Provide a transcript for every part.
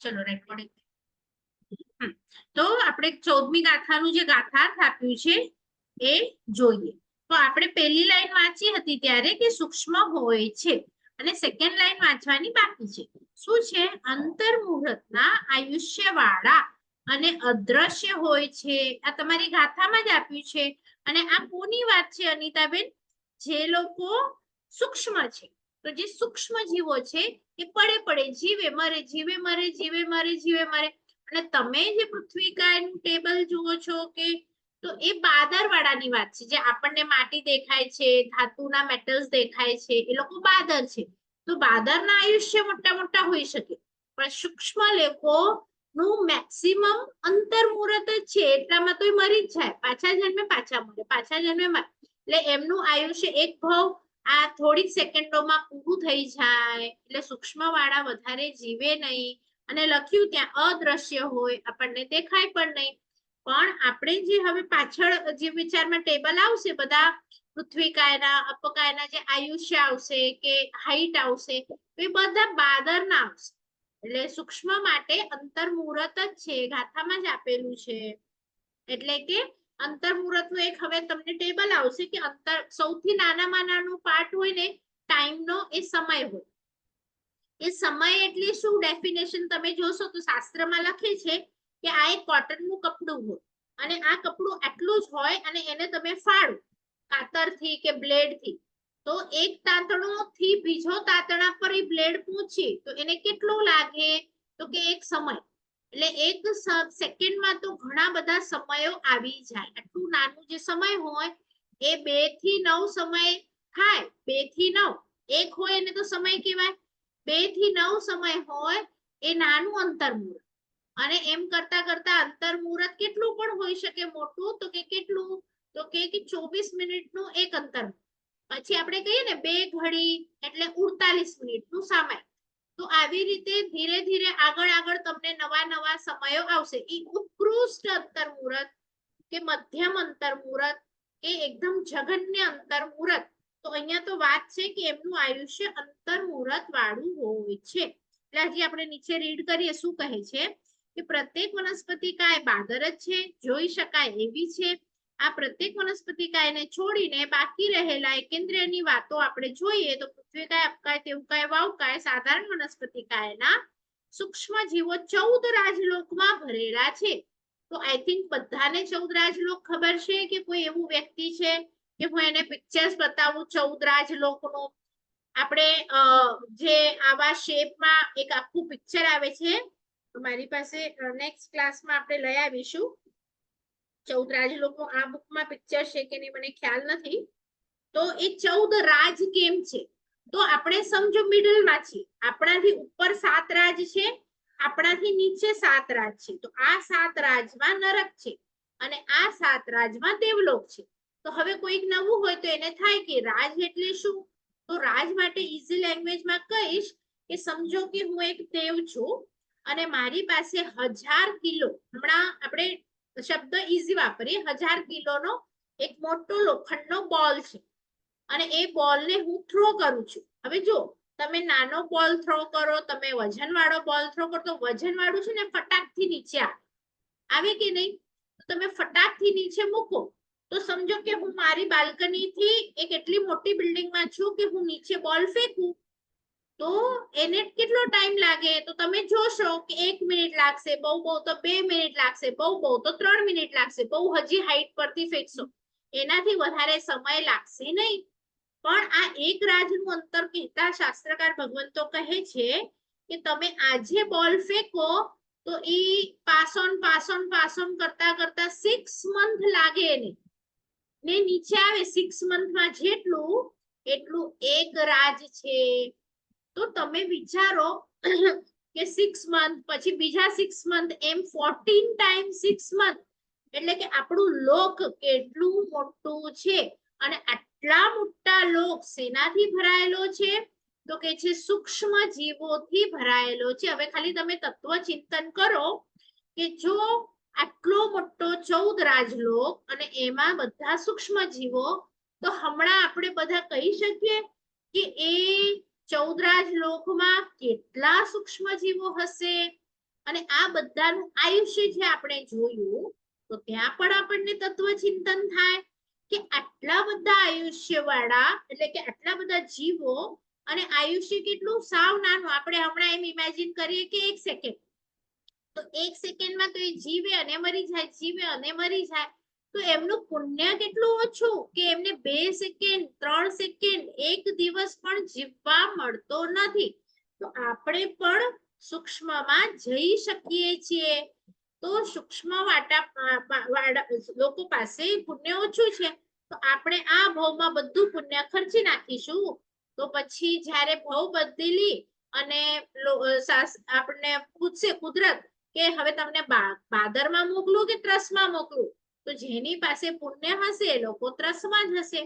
ચલો રેકોર્ડિંગ. તો આપણે 14મી ગાથાનું જે ગાથાર્થ આપ્યું છે એ જોઈએ. તો આપણે પહેલી લાઈન વાંચી હતી ત્યારે કે સૂક્ષ્મ હોય છે અને સેકન્ડ લાઈન વાંચવાની બાકી છે. શું છે? અંતર્મુહૂર્તના આયુષ્યવાળા અને અદ્રશ્ય હોય છે. આ તમારી ગાથામાં જ આપ્યું છે. અને આ કોની વાત છે અનિતાબેન? જે લોકો સૂક્ષ્મ છે. તો જે સૂક્ષ્મ જીવો છે એ પડે પડે જીવે મરે, જીવે મરે, જીવે મરે, જીવે મરે. અને તમે જે પૃથ્વીકાયનું ટેબલ જુઓ છો કે તો એ બાદર વાળાની વાત છે. જે આપણને માટી દેખાય છે, ધાતુના મેટલ્સ દેખાય છે, એ લોકો બાદર છે. તો બાદરના આયુષ્ય મોટા મોટા હોઈ શકે, પણ સૂક્ષ્મ લોકો નું મેક્સિમમ અંતર્મુહૂર્ત જ છે. એટલામાં તો મરી જ જાય, પાછા જન્મે પાછા મરે, પાછા જન્મે મરે. એટલે એમનું આયુષ્ય એક ભાવ આ થોડીક સેકન્ડોમાં પૂરું થઈ જાય. એટલે સૂક્ષ્મ વાળા વધારે જીવે નહીં. અને લખ્યું ત્યાં અદ્રશ્ય હોય, આપણને દેખાય પણ નહીં. પણ આપણે જે હવે પાછળ જે વિચારમાં ટેબલ આવશે, બધા પૃથ્વીકાયના અપકાયના જે આયુષ્ય આવશે કે હાઈટ આવશે, એ બધા બાદરના આવશે. એટલે સૂક્ષ્મ માટે અંતર્મુહૂર્ત જ છે, ગાથામાં જ આપેલું છે. એટલે કે અંતર્મુહૂર્તનું એક હવે તમને ટેબલ આવશે કે અંતર સૌથી નાનામાં નાનો પાર્ટ હોય ને ટાઈમનો, એ સમય હોય. એ સમય એટલે શું? ડેફિનેશન તમે જોશો તો શાસ્ત્રમાં લખે છે કે આ એક કોટનનું કપડું હોય અને આ કપડું આટલું જ હોય અને એને તમે ફાડો કાતરથી કે બ્લેડથી, તો એક તાંતણો થી બીજો તાંતણા પર એ બ્લેડ પહોંચે તો એને કેટલું લાગે? તો કે એક સમય. એટલે એક સેકન્ડમાં તો ઘણા બધા સમયો આવી જાય. આટલું નાનું જે સમય હોય એ 2 થી 9 સમય થાય. 2 થી 9 એક હોય એને તો સમય કહેવાય. 2 થી 9 સમય હોય એ નાનું અંતર્મુહૂર્ત. અને એમ કરતા કરતા અંતર્મુહૂર્ત કેટલું પણ હોઈ શકે મોટું, તો કે કેટલું? તો કે 24 મિનિટનું એક અંતર્મુહૂર્ત. પછી આપણે કહીએ ને 2 ઘડી એટલે 48 મિનિટનું સમય. તો આવી રીતે ધીરે ધીરે આગળ આગળ તમને નવા નવા સમયો આવશે. એ ઉત્કૃષ્ટ અંતર્મુહૂર્ત કે મધ્યમ અંતર્મુહૂર્ત કે એકદમ જઘન્ય અંતર્મુહૂર્ત. તો અહીંયા તો વાત છે કે એમનું આયુષ્ય અંતર્મુહૂર્ત વાળું હોય છે. એટલે હજી આપણે નીચે રીડ કરીએ શું કહે છે કે પ્રત્યેક વનસ્પતિકાય બાદર જ છે, જોઈ શકાય એવી છે. આ પ્રત્યેક વનસ્પતિકાયને છોડીને બાકી રહેલા એકેન્દ્રિયની વાતો આપણે જોઈએ તો પૃથ્વીકાય, અપકાય, તેવકાય, વાવકાય સાધારણ વનસ્પતિકાયના સૂક્ષ્મ જીવો 14 રાજલોકમાં ભરેલા છે. તો આઈ થિંક બધાને 14 રાજલોક ખબર છે કે કોઈ એવું વ્યક્તિ છે કે હું એને પિક્ચર્સ બતાવું 14 રાજલોકનું? આપણે જે આવા શેપમાં એક આખું પિક્ચર આવે છે, મારી પાસે નેક્સ્ટ ક્લાસમાં આપણે લઈ આવીશું. 14 રાજલોકનું આ બુકમાં પિક્ચર છે કે નહીં મને ખ્યાલ નથી. તો એ 14 રાજ કેમ છે? તો આપણે સમજો મિડલમાં છીએ. આપણાથી ઉપર 7 રાજ છે, આપણાથી નીચે 7 રાજ છે. તો આ 7 રાજમાં નરક છે અને આ 7 રાજમાં દેવલોક છે. તો હવે કોઈક નવું હોય તો એને થાય કે રાજ એટલે શું? તો રાજ માટે ઈઝી લેંગ્વેજમાં કહીશ કે સમજો કે હું એક દેવ છું અને મારી પાસે 1000 કિલો, હમણાં આપણે શબ્દ ઈઝી વાપરીએ, 1000 કિલોનો એક મોટો લોખંડનો બોલ છે અને એ બોલને હું થ્રો કરું છું. હવે જો તમે નાનો બોલ થ્રો કરો, તમે વજનવાળો બોલ થ્રો કરો, તો વજનવાળું છે ને ફટાકથી નીચે આવે કે નહીં? તો તમે ફટાકથી નીચે મૂકો તો સમજો કે હું મારી બાલ્કનીથી એક એટલી મોટી બિલ્ડિંગમાં છું કે હું નીચે બોલ ફેંકું તો એને કેટલો ટાઈમ લાગે? તો તમે જોશો કે 1 મિનિટ લાગશે, બહુ બહુ તો 2 મિનિટ લાગશે, બહુ બહુ તો 3 મિનિટ લાગશે. બહુ હજી હાઈટ પરથી ફેંકશો એનાથી વધારે સમય લાગશે નહીં. પણ આ એક રાજનું અંતર કહેતા શાસ્ત્રકાર ભગવંતો કહે છે કે તમે આજે બોલ ફેંકો તો ઈ પાસ ઓન કરતા કરતા 6 મંથ લાગે એને ને નીચે આવે. 6 મંથમાં જેટલું એટલું એક રાજ છે. તો તમે વિચારો કે 6 મંથ પછી બીજા 6 મંથ, એમ 14 ટાઈમ 6 મંથ. એટલે કે આપણું લોક કેટલું મોટું છે અને આટલા મોટા લોક શેનાથી ભરાયેલો છે? તો કે છે સૂક્ષ્મ જીવોથી ભરાયેલો છે. હવે ખાલી તમે તત્વ ચિંતન કરો કે જો આટલો મોટો 14 રાજલોક અને એમાં બધા સૂક્ષ્મ જીવો, તો હમણાં આપણે બધા કહી શકીએ કે એ 14 જ લોકમાં કેટલા સૂક્ષ્મ જીવો હશે અને આ બધાનું આયુષ્ય જે આપણે જોયું તો ત્યાં પણ આપણને તત્વચિંતન થાય કે આટલા બધા આયુષ્ય વાળા એટલે કે આટલા બધા જીવો અને આયુષ્ય કેટલું સાવ નાનું આપણે હમણાં એમ ઇમેજિન કરીએ કે 1 સેકન્ડ તો 1 સેકન્ડમાં તો એ જીવે અને મરી જાય જીવે અને મરી જાય તો એમનું પુણ્ય કેટલું ઓછું કે એમને 2 સેકન્ડ 3 સેકન્ડ 1 દિવસ પણ જીવવા મળતો નથી તો આપણે પણ સૂક્ષ્મમાં જઈ શકીએ છીએ તો સૂક્ષ્મ લોકો પાસે પુણ્ય ઓછું છે તો આપણે આ ભાવમાં બધું પુણ્ય ખર્ચી નાખીશું તો પછી જ્યારે ભાવ બદલી અને આપણને પૂછશે કુદરત કે હવે તમને બાદરમાં મોકલું કે ત્રસમાં મોકલું તો જેની પાસે પુણ્ય હશે એ લોકો ત્રસમાં જ હશે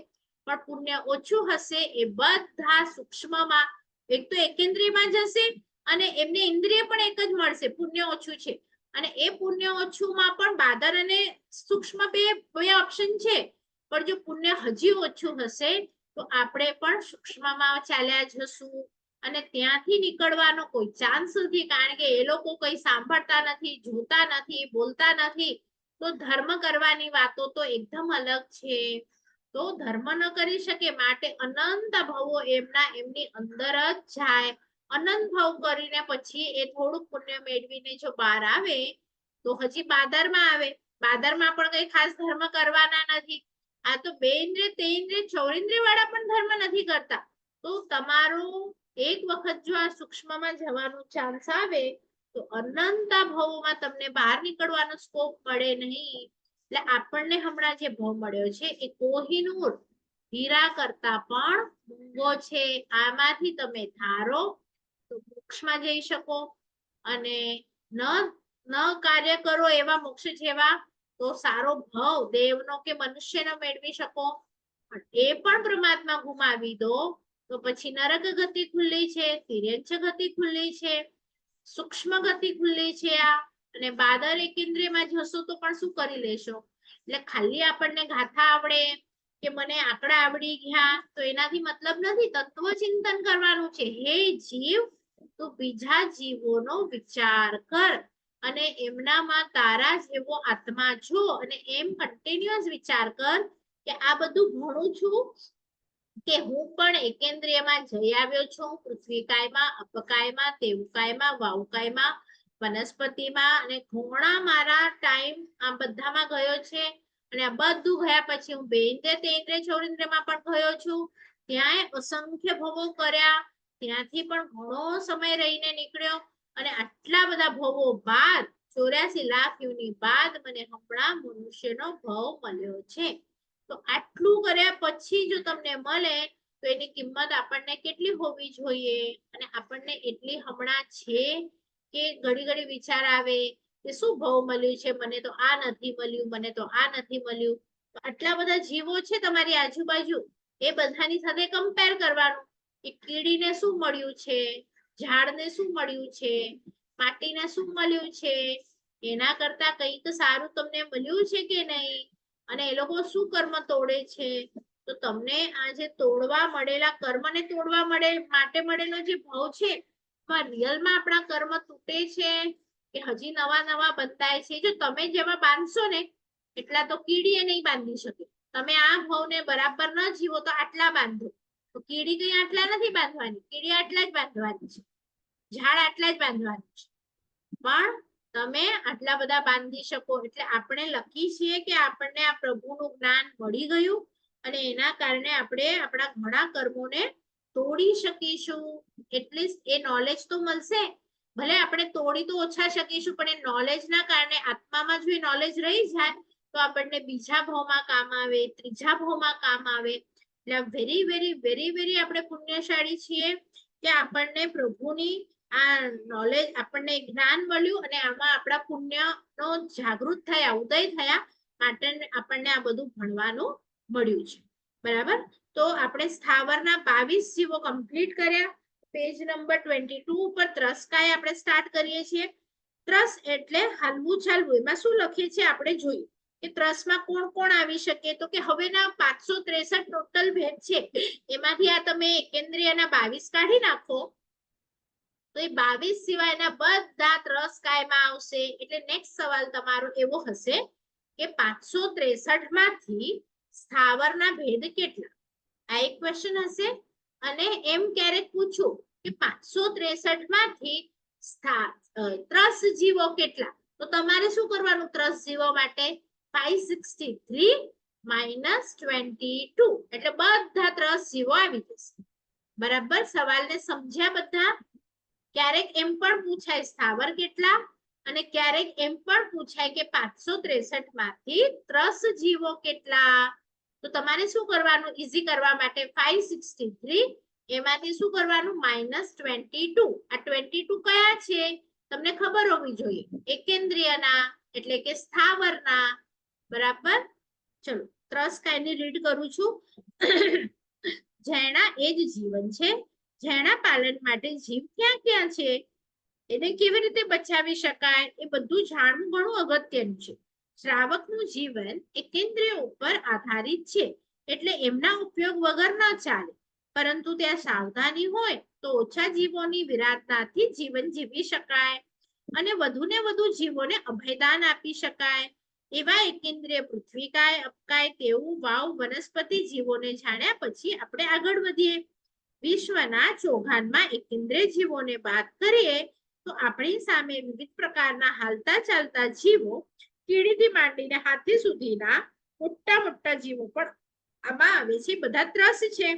પણ પુણ્ય ઓછું હશે એ બધા સૂક્ષ્મમાં એક તો એકેન્દ્રિયમાં જશે અને એમને ઇન્દ્રિય પણ એક જ મળશે પુણ્ય ઓછું છે અને એ પુણ્ય ઓછુંમાં પણ બાદર અને સૂક્ષ્મ બે ઓપ્શન છે પણ જો પુણ્ય હજી ઓછું હશે તો આપણે પણ સૂક્ષ્મમાં ચાલ્યા જશું અને ત્યાંથી નીકળવાનો કોઈ ચાન્સ નથી કારણ કે એ લોકો કઈ સાંભળતા નથી જોતા નથી બોલતા નથી તો ધર્મ કરવાની વાતો તો એકદમ અલગ છે તો ધર્મ ન કરી શકે માટે અનંત ભાવો એમની અંદર જ જાય અનંત ભાવ કરીને પછી એ થોડું પુણ્ય મેળવીને જો બહાર આવે તો હજી બાદરમાં આવે બાદરમાં પણ કઈ ખાસ ધર્મ કરવાના નથી આ તો 2 ઇન્દ્રિય 3 ઇન્દ્રિય 4 ઇન્દ્રિય વાળા પણ ધર્મ નથી કરતા તો તમારું એક વખત જો આ સૂક્ષ્મમાં જવાનું ચાન્સ આવે તો અનંત ભાવોમાં તમને બહાર નીકળવાનો સ્કોપ મળે નહીં એટલે આપણને હમણાં જે ભાવ મળ્યો છે એ કોહિનૂર હીરા કરતા પણ મૂંગો છે આમાંથી તમે ધારો તો મોક્ષમાં જઈ શકો અને ન કાર્ય કરો એવા મોક્ષ જેવા તો સારો ભાવ દેવનો કે મનુષ્યનો મેળવી શકો એ પણ પરમાત્મા ગુમાવી દો તો પછી નરક ગતિ ખુલ્લી છે તિર્યંચ ગતિ ખુલ્લી છે સૂક્ષ્મ ગતિ ખુલ્લી છે આ અને બાદર એકેન્દ્રિયમાં જશો તો પણ શું કરી લેશો એટલે ખાલી આપણને ગાથા આવડે કે મને આંકડા આવડી ગયા તો એનાથી મતલબ નથી તત્વચિંતન કરવાનું છે હે જીવ તું બીજા જીવોનો વિચાર કર અને એમનામાં તારા જેવો આત્મા જો અને એમ કન્ટિન્યુઅસ વિચાર કર કે આ બધું ભણું છું કે હું પણ એકેન્દ્રિયમાં જઈ આવ્યો છું પૃથ્વીકાયમાં અપકાયમાં તેવકાયમાં વાવકાયમાં વનસ્પતિમાં અને ઘણા મારા ટાઈમ આ બધામાં ગયો છે અને આ બધું ગયા પછી હું 2 ઇન્દ્રિય 3 ઇન્દ્રિય 4 ઇન્દ્રિયમાં પણ ગયો છું ત્યાંય અસંખ્ય ભવો કર્યા ત્યાંથી પણ ઘણો સમય રહીને નીકળ્યો અને આટલા બધા ભવો બાદ 84 લાખ યોની બાદ મને હમણાં મનુષ્યનો ભાવ મળ્યો છે તો આટલું કર્યા પછી જો તમને મળે તો એની કિંમત આપણને કેટલી હોવી જોઈએ અને આપણને એટલી હમણાં છે કે ઘડી ઘડી વિચાર આવે કે શું ભાવ મળ્યું છે મને તો આ નથી મળ્યું મને તો આ નથી મળ્યું તો આટલા બધા જીવો છે તમારી આજુબાજુ એ બધાની સાથે કમ્પેર કરવાનું કે કીડીને શું મળ્યું છે ઝાડને શું મળ્યું છે માટીને શું મળ્યું છે એના કરતા કંઈક સારું તમને મળ્યું છે કે નહીં અને એ લોકો શું કર્મ તોડે છે તો તમને આ જે તોડવા મળેલા કર્મને તોડવા માટે મળેલો જે ભાવ છે રિયલમાં આપણા કર્મ તૂટે છે કે હજી નવા નવા બંધાય છે જો તમે જેમાં બાંધશો ને એટલા તો કીડીએ નહીં બાંધી શકે તમે આ ભાવને બરાબર ન જીવો તો આટલા બાંધો તો કીડી કઈ આટલા નથી બાંધવાની કીડી આટલા જ બાંધવાની છે ઝાડ આટલા જ બાંધવાનું છે પણ તમે આટલા બધા બાંધી શકો એટલે આપણે લકી છીએ કે આપણને આ પ્રભુનું જ્ઞાન મળી ગયું અને એના કારણે આપણે આપણા ઘણા કર્મોને તોડી શકીશું એટલીસ્ટ એ નોલેજ તો મળશે ભલે આપણે તોડી તો ઓછા શકીશું પણ એ નોલેજના કારણે આત્મામાં જો એ નોલેજ રહી જાય તો આપણને બીજા ભાવમાં કામ આવે ત્રીજા ભાવમાં કામ આવે એટલે વેરી વેરી વેરી વેરી આપણે પુણ્યશાળી છીએ કે આપણને પ્રભુની આ નોલેજ આપણને જ્ઞાન મળ્યું અને આમાં આપણા પુણ્યનો જાગૃત થયા ઉદય થયા માટે આપણને આ બધું ભણવાનું મળ્યું છે બરાબર તો આપણે સ્થાવરના 22 જીવો કમ્પ્લીટ કર્યા પેજ નંબર 22 ઉપર ત્રસકાય આપણે સ્ટાર્ટ કરીએ છીએ ત્રસ એટલે હાલવું ચાલવું એમાં શું લખીએ છીએ આપણે જોઈએ કે ત્રસમાં કોણ કોણ આવી શકે, તો કે હવેના 563 ટોટલ ભેદ છે એમાંથી આ તમે એકેન્દ્રિયના 22 કાઢી નાખો તો એ 22 સિવાયના બધા ત્રસ કાયમાં આવશે. એટલે નેક્સ્ટ સવાલ તમારો એવો હશે કે 563 માંથી સ્થાવરના ભેદ કેટલા, આ એક ક્વેશ્ચન હશે. અને એમ ક્યારેક પૂછું કે 563 માંથી ત્રસ જીવો કેટલા, તો તમારે શું કરવાનું, ત્રસ જીવો માટે 563 માઇનસ 22 એટલે બધા ત્રસ જીવો આવી જશે. બરાબર, સવાલને સમજ્યા બધા? ક્યારેક એમ પણ પૂછાય સ્થાવર કેટલા, અને ક્યારેક એમ પણ પૂછાય કે 563 માંથી ત્રસ જીવો કેટલા. તો તમારે શું કરવાનું, ઈઝી કરવા માટે 563 એમાંથી શું કરવાનું, -22. આ 22 કયા છે તમને ખબર હોવી જોઈએ, એકેન્દ્રિયના એટલે કે સ્થાવરના. બરાબર, ચલો ત્રસ કાયની રીડ કરું છું. ઝેણા એ જ જીવન છે, ઝેણા પાલન માટે જીવ ક્યાં ક્યાં છે, એને કેવી રીતે બચાવી શકાય, એ બધું જાણવું ઘણું અગત્યનું છે. શ્રાવકનું જીવન એકેન્દ્રિય ઉપર આધારિત છે, એટલે એમના ઉપયોગ વગર ન ચાલે, પરંતુ ત્યાં સાવધાની હોય તો ઓછા જીવોની વિરાટતાથી જીવન જીવી શકાય અને વધુને વધુ જીવોને અભયદાન આપી શકાય. એવા એકેન્દ્રિય પૃથ્વીકાય, અપકાય, તેવું વાવ વનસ્પતિ જીવોને જાણ્યા પછી આપણે આગળ વધીએ. વિશ્વના ચોઘાનમાં એકેન્દ્રિય જીવોને બાદ કરીએ તો આપણી સામે વિવિધ પ્રકારના હાલતા ચાલતા જીવો, કીડીથી માંડીને હાથી સુધીના મોટા મોટા જીવો પણ આમાં આવે છે, બધા ત્રસ છે.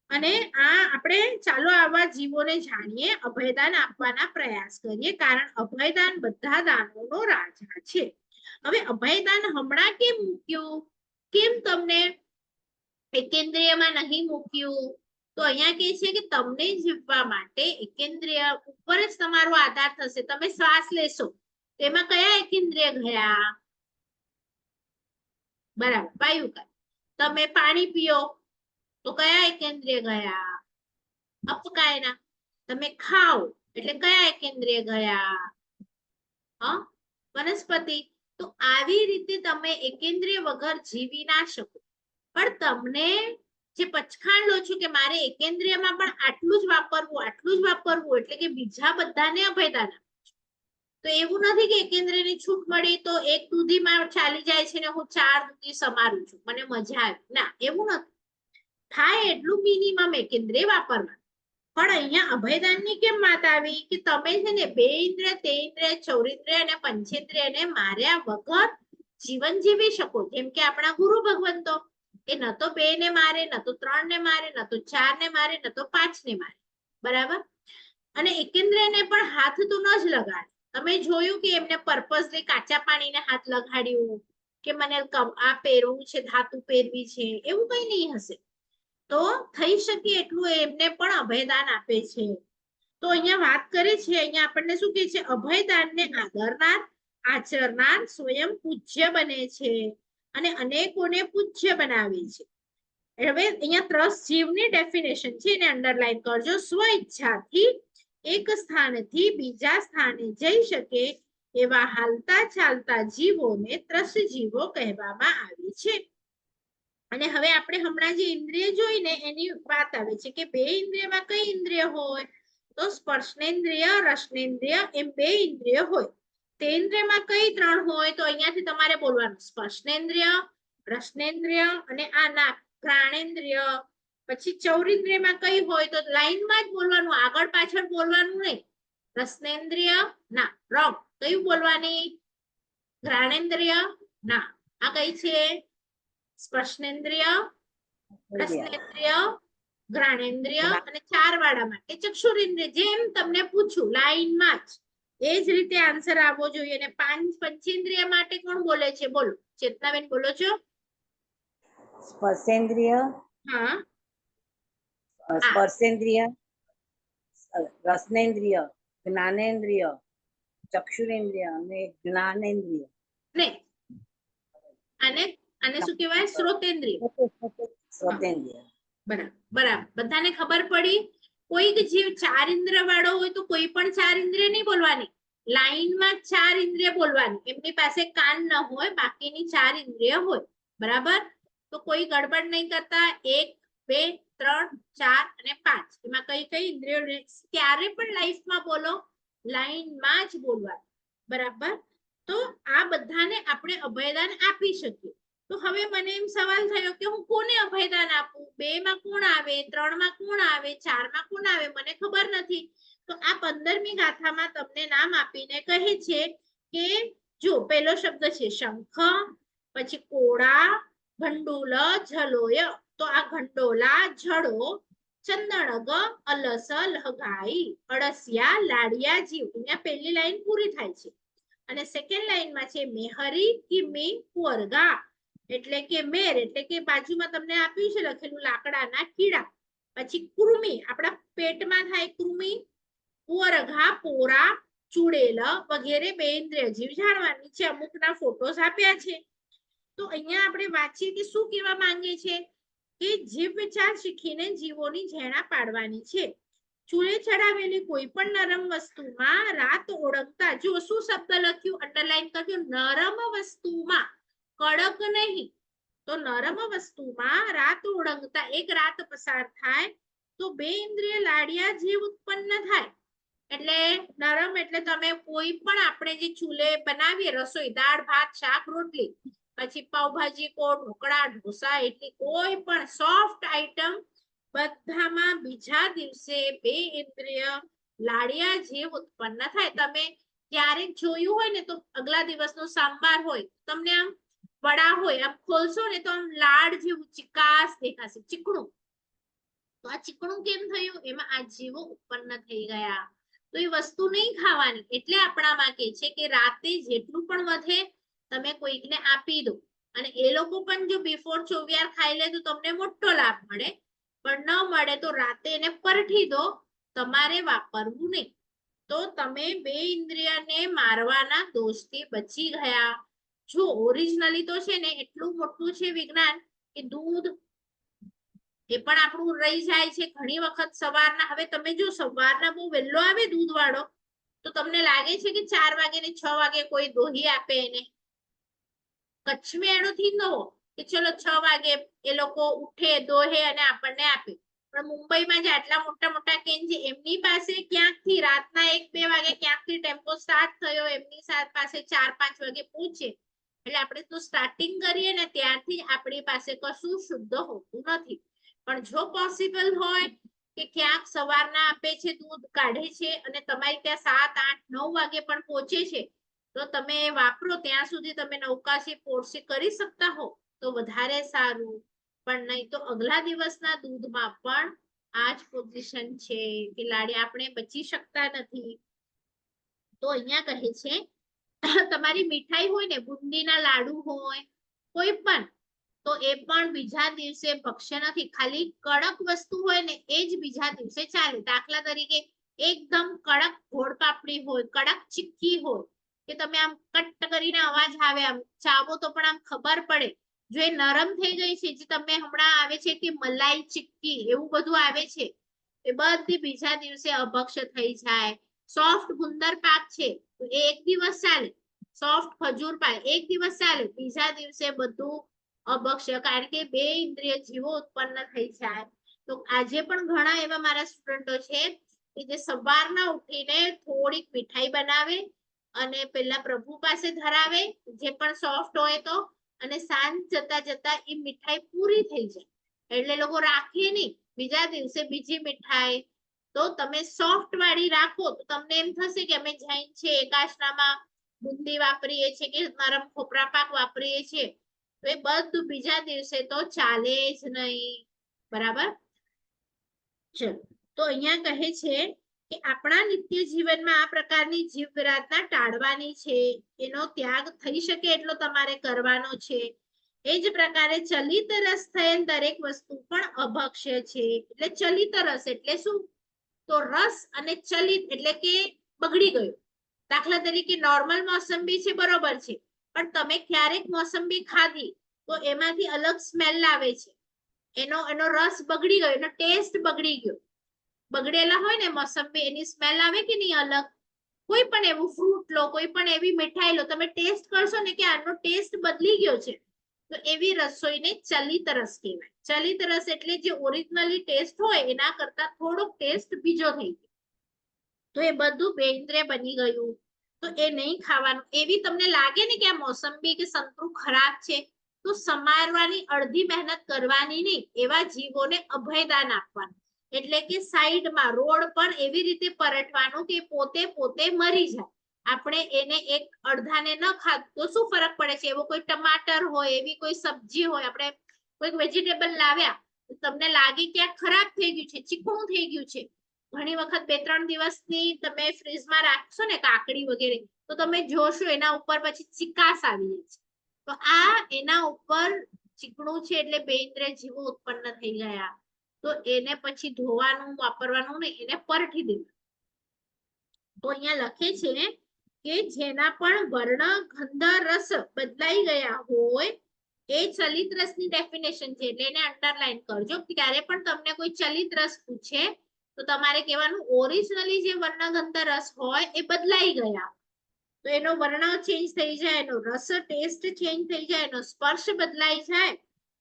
અને આ આપણે ચાલો આવા જીવોને જાણીએ, અભયદાન આપવાના પ્રયાસ કરીએ, કારણ અભયદાન બધા દાનોનો રાજા છે. હવે અભયદાન હમણાં કેમ મૂક્યું, કેમ તમને એકેન્દ્રિયમાં નહીં મૂક્યું, તો અહીંયા કહે છે કે તમને જીવવા માટે એકેન્દ્રિય ઉપર જ તમારો આધાર થશે. તમે શ્વાસ લેશો તેમાં કયા એકેન્દ્રિય ગયા, બરાબર વાયુકાય. તમે પાણી પીઓ તો કયા એકેન્દ્રિય ગયા, અપકાયના. તમે ખાઓ એટલે કયા એકેન્દ્રિય ગયા, વનસ્પતિ. તો આવી રીતે તમે એકેન્દ્રિય વગર જીવી ના શકો. પણ તમને જે પચખાણ લો છો કે મારે એકેન્દ્રિયમાં પણ આટલું જ વાપરવું, આટલું જ વાપરવું, એટલે કે બીજા બધાને અભયદાન આપો છો. તો એવું નથી કે એકેન્દ્રિયની છૂટ મળી તો એક દૂધીમાં ચાલી જાય છે ને હું 4 દૂધી સમારું છું, મને મજા આવી, ના એવું નથી. થાય એટલું મિનિમમ એકેન્દ્રિય વાપરવાનું. પણ અહીંયા અભયદાનની કેમ વાત આવી કે તમે છે ને 2 ઇન્દ્રિય, 3 ઇન્દ્રિય, ચૌરિન્દ્રિય અને પંચેન્દ્રિયને માર્યા વગર જીવન જીવી શકો. જેમ કે આપણા ગુરુ ભગવંતો, એ ન તો 2 ને મારે, ન તો 3 ને મારે, ન તો 4 ને મારે, ન તો 5 ને મારે. બરાબર, અને એકેન્દ્રિયને પણ હાથ તો ન જ લગાડે. તમે જોયું કે એમને પર્પસલી કાચા પાણીને હાથ લગાડ્યું કે મને આ પહેરવું છે, ધાતુ પહેરવી છે, એવું કઈ નહીં હશે. તો થઈ શકે એટલું એમને પણ અભયદાન આપે છે. તો અહીંયા વાત કરે છે, અહીંયા આપણને શું કહે છે, અભયદાનને આદરનાર, આચરનાર સ્વયં પૂજ્ય બને છે અને અનેકોને પૂજ્ય બનાવે છે. હવે અહીંયા ત્રસ જીવની ડેફિનેશન છે, એને અંડરલાઈન કરજો. સ્વ ઈચ્છાથી એક સ્થાનથી બીજા સ્થાને જઈ શકે એવા હાલતા ચાલતા જીવોને ત્રસ જીવો કહેવામાં આવે છે. અને હવે આપણે હમણાં જે ઇન્દ્રિય જોઈને એની વાત આવે છે કે 2 ઇન્દ્રિયમાં કઈ ઇન્દ્રિય હોય, તો સ્પર્શનેન્દ્રિય, રસનેન્દ્રિય એમ 2 ઇન્દ્રિય હોય. તેન્દ્રિયમાં કઈ 3 હોય, તો અહીંયાથી તમારે બોલવાનું સ્પર્શનેન્દ્રિય, રસનેન્દ્રિય અને આ નાક ઘ્રાણેન્દ્રિય. પછી ચૌરિન્દ્રિયમાં કઈ હોય, તો લાઈનમાં જ બોલવાનું, આગળ પાછળ બોલવાનું નહીં. રસનેન્દ્રિય ના, રોંગ. કયું બોલવાની, ઘ્રાણેન્દ્રિય ના. આ કઈ છે, સ્પર્શનેન્દ્રિય, રસનેન્દ્રિય, ઘ્રાણેન્દ્રિય અને 4 વાળા માટે ચક્ષુરેન્દ્રિય. જેમ તમને પૂછું લાઈનમાં જ એ જ રીતે આન્સર આવવો જોઈએ. અને પંચેન્દ્રિય માટે કોણ બોલે છે, બોલો ચેતનાબેન, બોલો છો. સ્પર્શેન્દ્રિય, હા, સ્પર્શેન્દ્રિય, રસનેન્દ્રિય, જ્ઞાનેન્દ્રિય, ચક્ષુરેન્દ્રિય અને જ્ઞાનેન્દ્રિય. નહીં, આને આને શું કહેવાય, શ્રોતેન્દ્રિય. શ્રોતેન્દ્રિય. બરાબર, બરાબર, બધાને ખબર પડી. કોઈક જીવ 4 ઇન્દ્રિય વાળો હોય તો કોઈ પણ 4 ઇન્દ્રિય નહીં બોલવાની. લાઈનમાં 4 ઇન્દ્રિય બોલવાની, એમની પાસે કાન ન હોય, બાકીની 4 ઇન્દ્રિય હોય, બરાબર? તો કોઈ ગડબડ નહીં કરતા. 1 2 3 4 અને 5 એમાં કઈ કઈ ઇન્દ્રિયો ક્યારે પણ લાઈફમાં બોલો, લાઈનમાં જ બોલવાનું, બરાબર? તો આ બધાને આપણે અભયદાન આપી શકીએ. તો હવે મને એમ સવાલ થયો કે હું કોને અભયદાન આપું? 2 માં કોણ આવે, 3 માં કોણ આવે, 4 માં કોણ આવે, મને ખબર નથી. તો આ 15મી ગાથામાં તમને નામ આપીને કહે છે કે જો પહેલો શબ્દ છે શંખ, પછી કોળા, ભંડુલ, ઝલોય. તો આ ઘંટોલા, ઝડો, ચંદણગ, અલસ, લહગાઈ, અળસિયા, લાડિયા, જીવ. અહીંયા પહેલી લાઈન પૂરી થાય છે. અને સેકન્ડ લાઈનમાં છે મેહરી, કિમી, કુવરગા. એટલે કે મેર એટલે કે બાજુમાં તમને આપ્યું છે લખેલું લાકડાના કીડા. પછી કૃમિ, આપણા પેટમાં થાય કૃમિ. કુવરઘા, પોરા, ચુડેલ વગેરે 2 ઇન્દ્રિય જીવ જાણવા. નીચે અમુકના ફોટોસ આપ્યા છે. તો અહીંયા આપણે વાંચીએ કે શું કહેવા માંગે છે કે જીવ વિચાર શીખીને જીવોની ઝેણા પાડવાની છે. ચૂલે ચડાવેલી કોઈ પણ નરમ વસ્તુમાં રાત ઓળખતા, જો શું શબ્દ લખ્યું, અંડરલાઈન કર્યું, નરમ વસ્તુમાં, કડક નહીં. તો નરમ વસ્તુમાં રાત ઓળંગતા, એક રાત પસાર થાય તો 2 ઇન્દ્રિય લાડિયા જીવ ઉત્પન્ન થાય. એટલે નરમ એટલે તમે કોઈ પણ આપણે જે ચૂલે બનાવીએ રસોઈ, દાળ ભાત શાક રોટલી, પછી પાવભાજી, કોટ, ઢોકળા, ઢોસા, એટલી કોઈ પણ સોફ્ટ આઈટમ બધામાં બીજા દિવસે 2 ઇન્દ્રિય લાડિયા જીવ ઉત્પન્ન થાય. તમે ક્યારેક જોયું હોય ને તો અગલા દિવસનો સાંભાર હોય, તમને આમ વડા હોય, આમ ખોલશો ને તો આમ લાડ જેવું ચિકાસ દેખાશે, ચીકણું. તો આ ચીકણું કેમ થયું? એમાં આ જીવો ઉત્પન્ન થઈ ગયા. તો એ વસ્તુ નહીં ખાવાની. એટલે આપણામાં કે છે કે રાતે જેટલું પણ વધે તમે કોઈકને આપી દો. અને એ લોકો પણ જો બિફોર 24 ખાઈ લે તો તમને મોટો લાભ મળે. પણ ન મળે તો રાતે એને પરઠી દો, તમારે વાપરવું નહીં. તો તમે 2 ઇન્દ્રિયને મારવાના દોષથી બચી ગયા. જો ઓરિજિનલી તો છે ને એટલું મોટું છે વિજ્ઞાન કે દૂધ એ પણ આપણું રહી જાય છે ઘણી વખત સવારના. હવે તમે જો સવારના બહુ વહેલો આવે દૂધ વાળો, તો તમને લાગે છે કે 4 વાગે ને 6 વાગે કોઈ દોહી આપે એને? કચ્છમાં એનો થી નવો કે ચલો 6 વાગે એ લોકો ઉઠે, દોહે અને આપણને આપે. પણ મુંબઈમાં જે આટલા મોટા મોટા કેન છે એમની પાસે ક્યાંકથી રાતના 1-2 વાગે ક્યાંકથી ટેમ્પો સ્ટાર્ટ થયો, એમની પાસે 4-5 વાગે પહોંચે. એટલે આપણે તો સ્ટાર્ટિંગ કરીએ ને ત્યારથી આપણી પાસે કશું શુદ્ધ હોતું નથી. પણ જો પોસિબલ હોય કે ક્યાંક સવારના આપે છે, દૂધ કાઢે છે અને તમારી ત્યાં 7-8-9 વાગે પણ પહોંચે છે, તો તમે વાપરો ત્યાં સુધી તમે નૌકાશી પોરસી કરી શકતા હો તો વધારે સારું. પણ નહીં તો અગલા દિવસના દૂધમાં પણ આ જ પોઝિશન છે કે લાડી આપણે બચી શકતા નથી. તો અહીંયા કહે છે તમારી મીઠાઈ હોય ને, બુંદીના લાડુ હોય કોઈ પણ, તો એ પણ બીજા દિવસે ભક્ષ્ય નથી. ખાલી કડક વસ્તુ હોય ને એ જ બીજા દિવસે ચાલે. દાખલા તરીકે એકદમ કડક ગોળ પાપડી હોય, કડક ચીક્કી હોય કે તમે આમ કટ કરીને અવાજ આવે, આમ ચાવો તો પણ આમ ખબર પડે. જો એ નરમ થઈ ગઈ છે, જે તમે હમણાં આવે છે કે મલાઈ ચીક્કી એવું બધું આવે છે, એ બધી બીજા દિવસે અભક્ષ્ય થઈ જાય. સોફ્ટ ગુંદર પાક છે તો એ એક દિવસ ચાલે, સોફ્ટ ખજૂર પાક એક દિવસ ચાલે, બીજા દિવસે બધું અભક્ષ્ય. કારણ કે 2 ઇન્દ્રિય જીવો ઉત્પન્ન થઈ જાય. તો આજે પણ ઘણા એવા મારા સ્ટુડન્ટો છે કે જે સવારના ઉઠીને થોડીક મીઠાઈ બનાવે અને પેલા પ્રભુ પાસે ધરાવે, જે પણ સોફ્ટ હોય તો, અને સાંજ જતા જતા એ મીઠાઈ પૂરી થઈ જાય એટલે લોકો રાખે નહીં, બીજા દિવસે બીજી મીઠાઈ. તો તમે સોફ્ટ વાળી રાખો તો તમને એમ થશે કે અમે જૈન છે, એકાશનામાં બુંદી વાપરીએ છીએ કે નરમ ખોપરા પાક વાપરીએ છીએ, તો એ બધું બીજા દિવસે તો ચાલે જ નહીં. બરાબર? ચલો, તો અહીંયા કહે છે કે આપણા નિત્ય જીવનમાં આ પ્રકારની જીવ વિરાધના ટાળવાની છે. એનો ત્યાગ થઈ શકે એટલો તમારે કરવાનો છે. એ જ પ્રકારે ચલિત રસ થયેલ દરેક વસ્તુ પણ અભક્ષ્ય છે. એટલે ચલિત રસ એટલે શું? તો રસ અને ચલિત એટલે કે બગડી ગયો. દાખલા તરીકે નોર્મલ મોસંબી છે, બરોબર છે, પણ તમે ક્યારેક મોસંબી ખાધી તો એમાંથી અલગ સ્મેલ આવે છે, એનો રસ બગડી ગયો, એનો ટેસ્ટ બગડી ગયો. બગડેલા હોય ને મોસંબી, એની સ્મેલ આવે કે નહીં અલગ? કોઈ પણ એવું ફ્રૂટ લો, કોઈ પણ એવી મીઠાઈ લો, તમે ટેસ્ટ કરશો ને કે આનો ટેસ્ટ બદલી ગયો છે, તો એવી રસોઈને ચલિત રસ કહેવાય. ચલિત રસ એટલે જે ઓરિજિનલી ટેસ્ટ હોય એના કરતા થોડોક ટેસ્ટ બીજો થઈ ગયો, તો એ બધું બેઇન્દ્રિય બની ગયું, તો એ નહીં ખાવાનું. એવી તમને લાગે ને કે આ મોસંબી કે સંતરું ખરાબ છે, તો સમારવાની અડધી મહેનત કરવાની નહીં, એવા જીવોને અભયદાન આપવાનું, એટલે કે સાઈડમાં રોડ પર એવી રીતે પરટવાનું કે પોતે મરી જાય. આપણે એને એક અડધાને ન ખાધું તો શું ફરક પડે છે? એવો કોઈ ટમાટર હોય, એવી કોઈ સબ્જી હોય, આપણે કોઈ વેજીટેબલ લાવ્યા, તમને લાગે કે આ ખરાબ થઈ ગયું છે, ચીકણું થઈ ગયું છે, ઘણી વખત 2-3 દિવસની તમે ફ્રીજમાં રાખશો ને કાકડી વગેરે, તો તમે જોશો એના ઉપર પછી ચીકાશ આવી જાય છે. તો આ એના ઉપર ચીકણું છે એટલે બેઇન્દ્રિય જીવો ઉત્પન્ન થઈ ગયા, તો એને પછી ધોવાનું, વાપરવાનું ને એને પરઠી દેવાનું. તો અહીંયા લખે છે કે જેના પણ વર્ણ, ગંધ, રસ બદલાઈ ગયા હોય એ ચલિત રસની ડેફિનેશન છે, એટલે એને અંડરલાઈન કરજો. ત્યારે પણ તમને કોઈ ચલિત રસ પૂછે તો તમારે કહેવાનું ઓરિજિનલી જે વર્ણ, ગંધ, રસ હોય એ બદલાઈ ગયા, તો એનો વર્ણ ચેન્જ થઈ જાય, એનો રસ ટેસ્ટ ચેન્જ થઈ જાય, એનો સ્પર્શ બદલાઈ જાય,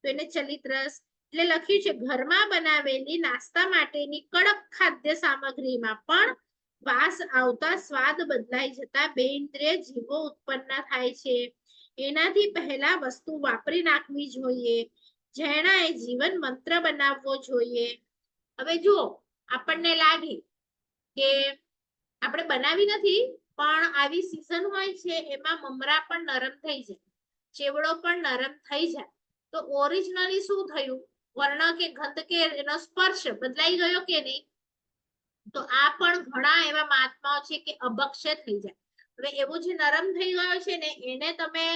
તો એને ચલિત રસ. એટલે લખ્યું છે ઘરમાં બનાવેલી નાસ્તા માટેની કડક ખાદ્ય સામગ્રીમાં પણ વાસ આવતા સ્વાદ બદલાઈ જતા બેઇન્દ્રિય જીવો ઉત્પન્ન થાય છે. એનાથી પહેલા વસ્તુ વાપરી નાખવી જોઈએ, જેના એ જીવન મંત્ર બનાવવો જોઈએ. હવે જુઓ, આપણને લાગે કે આપણે બનાવી નથી, પણ આવી સીઝન હોય છે એમાં મમરા પણ નરમ થઈ જાય, ચેવડો પણ નરમ થઈ જાય, તો ઓરિજિનલી શું થયું? વર્ણ કે ગંધ કે એનો સ્પર્શ બદલાઈ ગયો કે નહીં? તો આ પણ ઘણા એવા મહાત્માઓ છે કે અભક્ષ્ય થઈ જાય. હવે એવો જે નરમ થઈ ગયો છે ને, એને તમે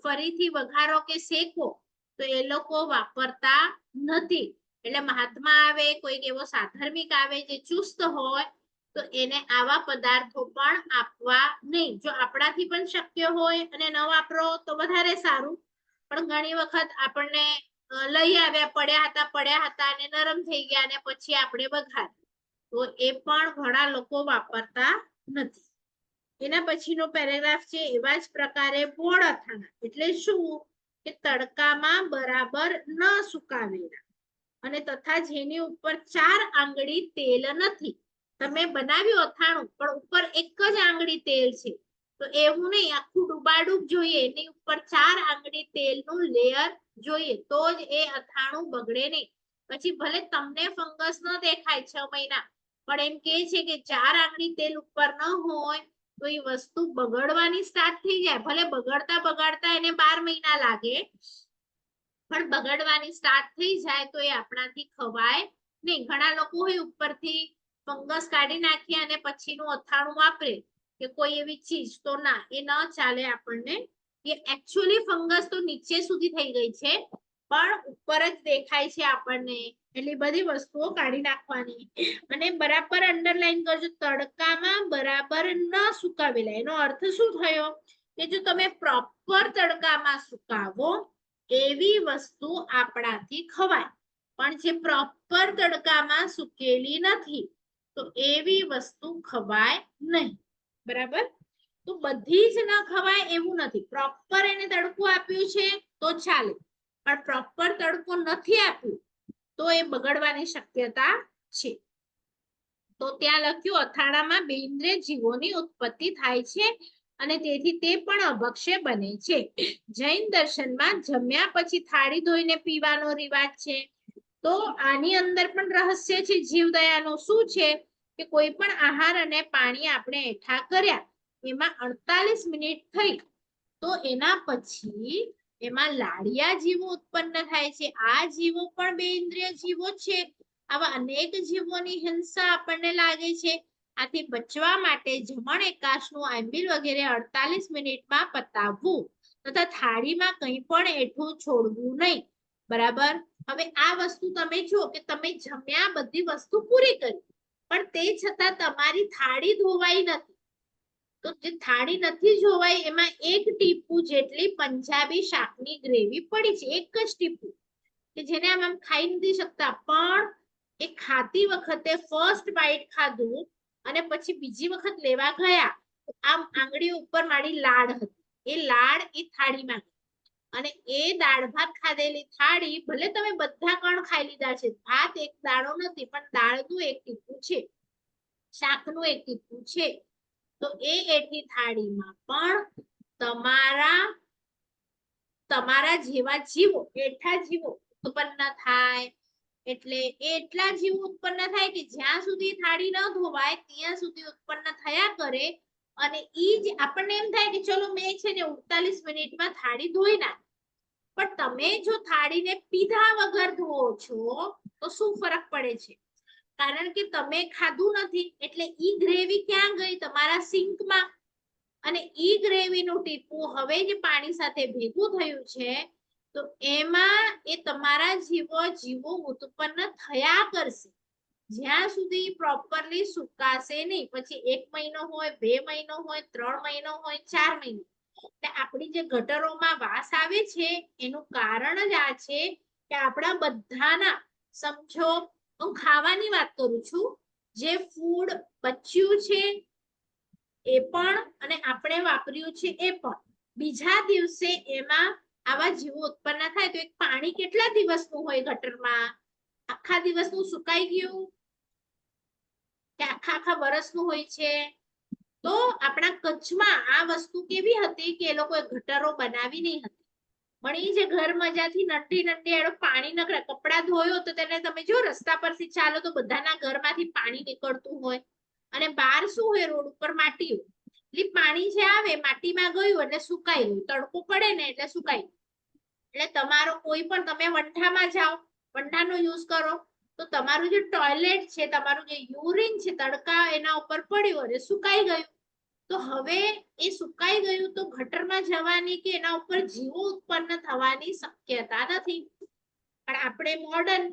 ફરીથી વઘારો કે શેકો તો એ લોકો વાપરતા નથી. એટલે મહાત્મા આવે, કોઈક એવો સાધર્મિક આવે જે ચુસ્ત હોય, તો એને આવા પદાર્થો પણ આપવા નહીં. જો આપણાથી પણ શક્ય હોય અને ન વાપરો તો વધારે સારું, પણ ઘણી વખત આપણને લઈ આવ્યા, પડ્યા હતા અને નરમ થઈ ગયા અને પછી આપણે વઘાર, તો એ પણ ઘણા લોકો વાપરતા નથી. એના પછીનો પેરેગ્રાફ છે, એવા જ પ્રકારે બોળ અથાણા એટલે શું? કે તડકામાં બરાબર ન સુકાવેલા અને તથા જેની ઉપર 4 આંગળી તેલ નથી. તમે બનાવ્યું અથાણું પણ ઉપર 1 જ આંગળી તેલ છે, તો એવું નહીં, આખું ડૂબાડૂબ જોઈએ, એની ઉપર 4 આંગળી તેલનું લેયર જોઈએ, તો જ એ અથાણું બગડે નહીં. પછી ભલે તમને ફંગસ ન દેખાય 6 મહિના, પણ એમ કે છે કે 4 આંગળી તેલ ઉપર ન હોય તો એ વસ્તુ બગડવાની સ્ટાર્ટ થઈ જાય. ભલે બગડતા એને 12 મહિના લાગે, પણ બગડવાની સ્ટાર્ટ થઈ જાય તો એ આપણાથી ખવાય નહીં. ઘણા લોકો હોય ઉપરથી ફંગસ કાઢી નાખીએ અને પછીનું અથાણું વાપરે કે કોઈ એવી ચીજ, તો ના, એ ન ચાલે આપણને. એ એકચ્યુઅલી ફંગસ તો નીચે સુધી થઈ ગઈ છે, પણ ઉપર જ દેખાય છે આપણને, એટલી બધી વસ્તુઓ કાઢી નાખવાની. અને બરાબર અંડરલાઈન કરજો, તડકામાં બરાબર ન સુકાવેલા. એનો અર્થ શું થયો? કે જો તમે પ્રોપર તડકામાં સુકાવો એવી વસ્તુ આપણાથી ખવાય, પણ જે પ્રોપર તડકામાં સુકેલી નથી તો એવી વસ્તુ ખવાય નહીં. બરાબર? તો બધી જ ન ખવાય એવું નથી. પ્રોપર એને તડકું આપ્યું છે તો ચાલે, પણ પ્રોપર તડકો નથી આપ્યું તો એ બગડવાની શક્યતા છે. તો ત્યાં લખ્યું અથાણામાં બેઇન્દ્રિય જીવોની ઉત્પત્તિ થાય છે અને તેથી તે પણ અભક્ષ્ય બને છે. જૈન દર્શનમાં જમ્યા પછી થાળી ધોઈને પીવાનો રિવાજ છે. તો આની અંદર પણ રહસ્ય છે જીવદયાનું. શું છે કે કોઈ પણ આહાર અને પાણી આપણે એઠા કર્યા, એમાં 48 મિનિટ થઈ તો એના પછી એમાં લાળિયા જીવો ઉત્પન્ન થાય છે. આ જીવો પણ બેઇન્દ્રિય જીવો છે. આવા અનેક જીવોની હિંસા આપણને લાગે છે. આથી બચવા માટે જમણ એકાશનું આંબીલ વગેરે 48 મિનિટમાં પતાવવું તથા થાળીમાં કંઈ પણ એઠું છોડવું નહીં. બરાબર? હવે આ વસ્તુ તમે જો કે તમે જમ્યા, બધી વસ્તુ પૂરી કરી, પણ તે છતાં તમારી થાળી ધોવાઈ નથી. તો જે થાળી નથી ધોવાઈ એમાં 1 ટીપું જેટલી પંજાબી શાકની ગ્રેવી પડી છે, 1 જ ટીપું, કે જેને આમ ખાઈ નથી શકતા, પણ એ ખાતી વખતે ફર્સ્ટ બાઈટ ખાધું અને પછી બીજી વખત લેવા ગયા આમ આંગળી ઉપર મારી લાડ હતી, એ લાડ એ થાળીમાં ગઈ. અને એ દાળ ભાત ખાધેલી થાળી ભલે તમે બધા કણ ખાઈ લીધા છે, ભાત એક દાણો નથી પણ દાળનું એક ટીપું છે, શાકનું એક ટીપું છે, તો એ એઠી થાળીમાં પણ તમારા જેવા જીવો, એઠા જીવો ઉત્પન્ન થાય. એટલે એટલા જીવો ઉત્પન્ન થાય કે જ્યાં સુધી થાળી ન ધોવાય ત્યાં સુધી ઉત્પન્ન થયા કરે. અને ઈ જ આપણને એમ થાય કે ચલો મેં છે ને 48 મિનિટમાં થાળી ધોઈ નાખ, પણ તમે જો થાળીને પીધા વગર ધોવો છો તો શું ફરક પડે છે? કારણ કે તમે ખાધું નથી એટલે ઈ ગ્રેવી ક્યાં ગઈ? તમારા સિંકમાં. અને ઈ ગ્રેવીનું ટીપું હવે જે પાણી સાથે ભેગું થયું છે તો એમાં એ તમારા જીવો ઉત્પન્ન થયા કરશે, જ્યાં સુધી પ્રોપરલી સુકાશે નહીં. પછી 1 મહિનો હોય, 2 મહિનો હોય, 3 મહિનો હોય, 4 મહિનો. એટલે આપણી જે ગટરોમાં વાસ આવે છે એનું કારણ જ આ છે કે આપણા બધાના, સમજો હું ખાવાની વાત કરું છું, જે ફૂડ બચ્યું છે એ પણ અને આપણે વાપર્યું છે એ પણ, બીજા દિવસે એમાં આવા જીવો ઉત્પન્ન થાય તો એક પાણી કેટલા દિવસનું હોય ગટરમાં? આખા દિવસનું સુકાઈ ગયું કે આખા વર્ષનું હોય છે? તો આપણા કચ્છમાં આ વસ્તુ કેવી હતી કે એ લોકોએ ગટરો બનાવી નહીં હતી, પણ એ જે ઘર મજાથી નટી એડો પાણી નકળે, કપડા ધોયો તો તેને તમે જો રસ્તા પરથી ચાલો તો બધાના ઘરમાંથી પાણી નીકળતું હોય. અને બહાર શું હોય? રોડ ઉપર માટી હોય, એટલે પાણી જે આવે માટીમાં ગયું એટલે સુકાઈ ગયું, તડકો પડે ને એટલે સુકાઈ. એટલે તમારો કોઈ પણ, તમે વંઠામાં જાઓ, વંઠાનો યુઝ કરો તો તમારું જે ટોયલેટ છે, તમારું જે યુરિન છે, તડકા એના ઉપર પડ્યું અને સુકાઈ ગયું. તો હવે એ સુકાઈ ગયું તો ગટરમાં જવાની કે એના ઉપર જીવો ઉત્પન્ન થવાની શક્યતા નથી. પણ આપણે મોડર્ન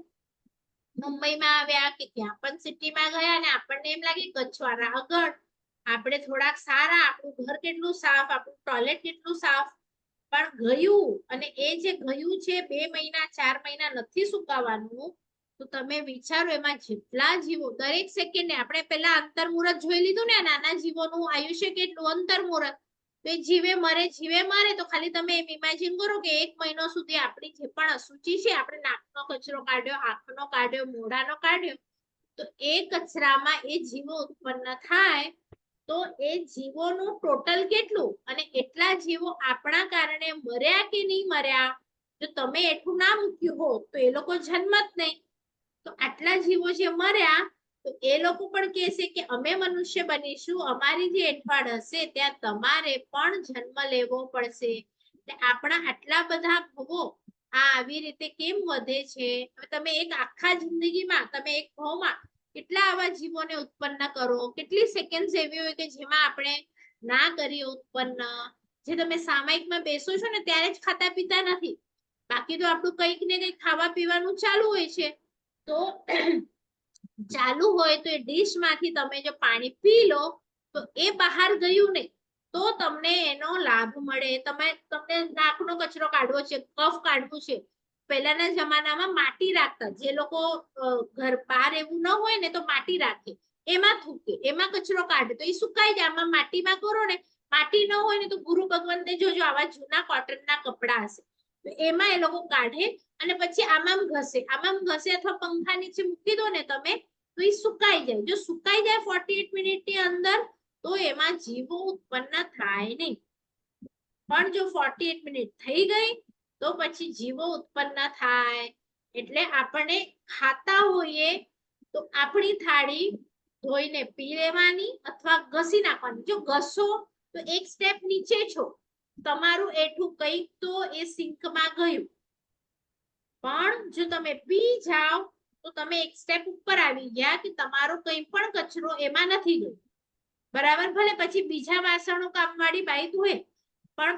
મુંબઈમાં આવ્યા કે ત્યાં પણ સિટીમાં ગયા અને આપણને એમ લાગે કચ્છવાળા આગળ, આપણે થોડાક સારા, આપણું ઘર કેટલું સાફ, આપણું ટોયલેટ કેટલું સાફ. પણ ગયું, અને એ જે ગયું છે 2 મહિના 4 મહિના નથી સુકાવાનું, તો તમે વિચારો એમાં જેટલા જીવો દરેક સેકન્ડે, આપણે પેલા અંતર્મુહૂર્ત જોઈ લીધું ને નાના જીવોનું આયુષ્ય કેટલું, અંતર્મુહૂર્ત. તો એ જીવે મરે તો ખાલી તમે એમ ઇમેજિન કરો કે 1 મહિનો સુધી આપણી જે પણ અશુચિ છે, આપણે નાકનો કચરો કાઢ્યો, આંખનો કાઢ્યો, મોઢાનો કાઢ્યો, તો એ કચરામાં એ જીવો ઉત્પન્ન થાય તો એ જીવોનું ટોટલ કેટલું? અને એટલા જીવો આપણા કારણે મર્યા કે નહીં મર્યા? જો તમે એટલું ના મૂક્યું હો તો એ લોકો જન્મત નહીં. તો આટલા જીવો જે મર્યા તો એ લોકો પણ કહેશે કે અમે મનુષ્ય બનીશું, અમારી જે એઠવાડ હશે ત્યાં તમારે પણ જન્મ લેવો પડશે. એટલે આપણા આટલા બધા ભવો આ આવી રીતે કેમ વધે છે? હવે તમે એક આખા જિંદગીમાં, તમે એક ભાવમાં કેટલા આવા જીવોને ઉત્પન્ન કરો, કેટલી સેકન્ડ એવી હોય કે જેમાં આપણે ના કરીએ ઉત્પન્ન. જે તમે સામાયિકમાં બેસો છો ને ત્યારે જ ખાતા પીતા નથી, બાકી તો આપણું કંઈક ને કંઈક ખાવા પીવાનું ચાલુ હોય છે. તો ચાલુ હોય તો એ ડીશ માંથી તમે જો પાણી પી લો તો એ બહાર ગયું નહીં તો તમને એનો લાભ મળે. તમને નાકનો કચરો કાઢવો છે, કફ કાઢવું છે, પહેલાના જમાનામાં માટી રાખતા, જે લોકો ઘર બહાર એવું ન હોય ને તો માટી રાખે, એમાં થૂકે, એમાં કચરો કાઢે તો એ સુકાઈ જાય. આમાં માટીમાં કરો ને, માટી ન હોય ને તો ગુરુ ભગવંતે જોજો આવા જૂના કોટનના કપડા હશે તો એમાં એ લોકો કાઢે અને પછી આમાં ઘસે અથવા પંખા નીચે મૂકી દો ને તમે તો એ સુકાઈ જાય. જો સુકાઈ જાય 48 મિનિટની અંદર તો એમાં જીવો ઉત્પન્ન થાય નહીં. પણ જો 48 મિનિટ થઈ ગઈ તો પછી જીવો ઉત્પન્ન થાય. એટલે આપણે ખાતા હોઈએ તો આપણી થાળી ધોઈને પી લેવાની અથવા ઘસી નાખવાની. જો ઘસો તો એક સ્ટેપ નીચે છો, તમારું એઠું કંઈક તો એ સિંકમાં ગયું. પણ જો તમે પી જાઓ તો તમે એક સ્ટેપ ઉપર આવી ગયા કે તમારો કંઈ પણ કચરો એમાં નથી ગયો. બરાબર? ભલે પછી બીજા વાસણો કામવાળી બાઈ ધોય, પણ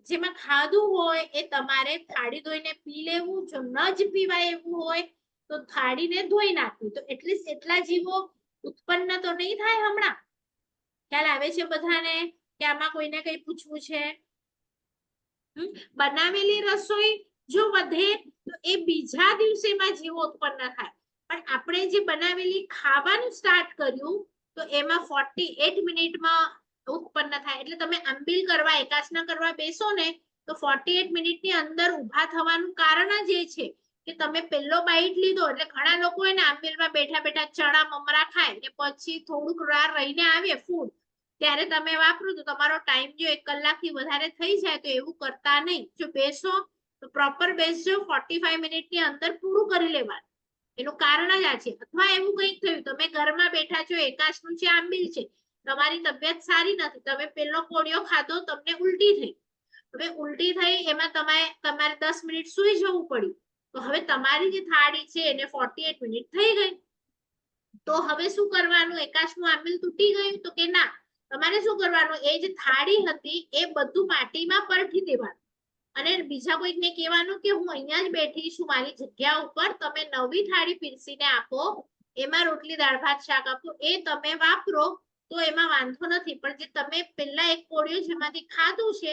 જેમાં ખાધું હોય એ તમારે થાળી ધોઈને પી લેવું. જો ન જ પીવાય એવું હોય તો થાળીને ધોઈ નાખવી. તો એટલીસ્ટ એટલા જીવો ઉત્પન્ન તો નહીં થાય. હમણાં ખ્યાલ આવે છે બધાને કે આમાં કોઈને કંઈ પૂછવું છે? બનાવેલી રસોઈ જો વધે તો એ બીજા દિવસેમાં જીવો ઉત્પન્ન થાય, પણ આપણે જે બનાવેલી ખાવાનું સ્ટાર્ટ કર્યું તો એમાં 48 મિનિટમાં ઉત્પન્ન થાય. એટલે તમે આંબીલ કરવા એકાચના કરવા બેસો ને તો 48 મિનિટની અંદર ઊભા થવાનું કારણ જ એ છે કે તમે પહેલો બાઈટ લીધો. એટલે ઘણા લોકો એને આંબીલમાં બેઠા બેઠા ચણા મમરા ખાય ને પછી થોડુંક વાર રહીને આવે ફૂડ ત્યારે તમે વાપરો તો તમારો ટાઈમ જો 1 કલાકથી વધારે થઈ જાય તો એવું કરતા નહીં. જો બેસો તો પ્રોપર બેસજો, 45 મિનિટની અંદર પૂરું કરી લેવાનું. એનું કારણ જ આ છે. અથવા એવું કંઈક થયું તમે ઘરમાં બેઠા છો, એકાચનું છે, આંબીલ છે, તમારી તબિયત સારી નથી, તમે પેલો કોળિયો ખાધો, તમને ઉલટી થઈ. હવે ઉલટી થઈ એમાં તમારે 10 મિનિટ સુઈ જવું પડ્યું તો હવે તમારી જે થાળી છે એને 48 મિનિટ થઈ ગઈ. તો હવે શું કરવાનું? એકાચનું આંબીલ તૂટી ગયું તો કે ના, તમારે શું કરવાનું? એ જે થાળી હતી એ બધું માટીમાં પરથી દેવાનું અને બીજા કોઈકને કહેવાનું કે હું અહીંયા જ બેઠી છું મારી જગ્યા ઉપર, તમે નવી થાળી પીરસીને આપો, એમાં રોટલી દાળ ભાત શાક આપો, એ તમે વાપરો તો એમાં વાંધો નથી. પણ જે તમે પહેલા એક કોળિયો જેમાંથી ખાધું છે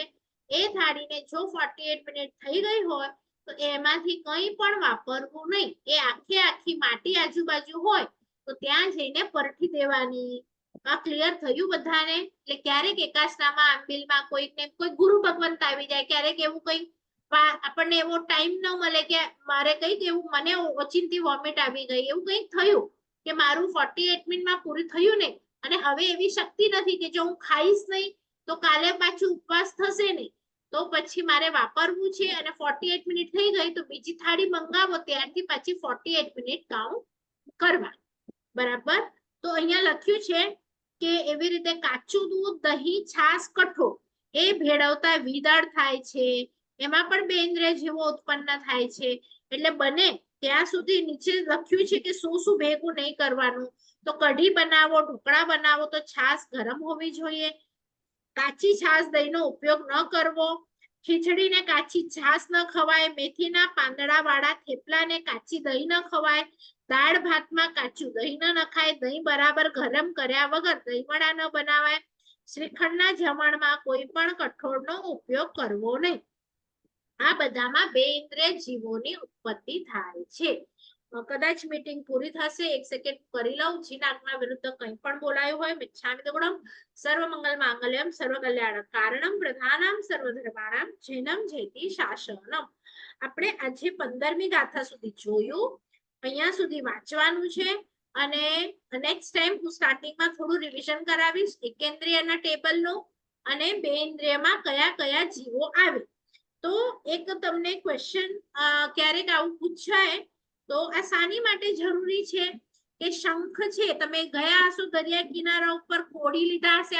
એ થાળીને જો 48 મિનિટ થઈ ગઈ હોય તો એમાંથી કંઈ પણ વાપરવું નહીં. એ આખી માટી આજુબાજુ હોય તો ત્યાં જઈને પરથી દેવાની. આ ક્લિયર થયું બધાને? એટલે ક્યારેક એકાચનામાં આંબીલમાં કોઈકને કોઈ ગુરુ ભગવંત આવી જાય, ક્યારેક એવું કંઈક આપણને એવો ટાઈમ ન મળે કે મારે કંઈક એવું મને ઓચિંતી વોમિટ આવી ગઈ, એવું કંઈક થયું કે મારું 48 મિનિટમાં પૂરું થયું નહીં અને હવે એવી શક્તિ નથી કે જો હું ખાઈશ નહીં તો કાલે પાછું ઉપવાસ થશે નહીં, તો પછી મારે વાપરવું છે અને 48 મિનિટ થઈ ગઈ તો બીજી થાળી મંગાવો, ત્યારથી પાછી 48 મિનિટ કાઉન્ટ કરવા. બરાબર? તો અહીંયા લખ્યું છે કે એવી રીતે કાચું દૂધ, દહીં, છાશ, કઠોળ એ ભેળવતા વિદળ થાય છે, એમાં પણ 2 ઇન્દ્રિય જીવો ઉત્પન્ન થાય છે. એટલે બને ત્યાં સુધી નીચે લખ્યું છે કે શું શું ભેગું નહીં કરવાનું. તો કઢી બનાવો, ઢોકળા બનાવો તો છાશ ગરમ હોવી જોઈએ, કાચી છાશ દહીંનો ઉપયોગ ન કરવો, ખીચડીને કાચી છાશ ન ખવાય, મેથીના પાંદડા વાળા થેપલાને કાચી દહીં ન ખવાય, દાળ ભાતમાં કાચું દહીં ન નખાય, દહીં બરાબર ગરમ કર્યા વગર દહીંવડા ન બનાવાય, શ્રીખંડના જમણમાં કોઈ પણ કઠોળનો ઉપયોગ કરવો નહીં. આ બધામાં 2 ઇન્દ્રિય જીવોની ઉત્પત્તિ થાય છે. કદાચ મીટિંગ પૂરી થશે, 1 સેકન્ડ કરી લઉં. જીનાગના વિરુદ્ધ કંઈ પણ બોલાયું હોય મિચ્છામિ દુક્કડમ. સર્વમંગલ માંગલ્યમ સર્વકલ્યાણ કારણમ પ્રધાનમ સર્વધર્માણામ જૈનમ જયતિ શાસનમ. આપણે આજે 15મી ગાથા સુધી જોયું. અહીંયા સુધી વાંચવાનું છે અને નેક્સ્ટ ટાઈમ હું સ્ટાર્ટિંગમાં થોડું રિવિઝન કરાવીશ એકેન્દ્રિયના ટેબલનું અને 2 ઇન્દ્રિયમાં કયા કયા જીવો આવે. તો એક તમને ક્વેશ્ચન ક્યારેક આવું પૂછાય તો આ શાની માટે જરૂરી છે કે શંખ છે, તમે ગયા હશો દરિયા કિનારા ઉપર, કોળી લીધા હશે.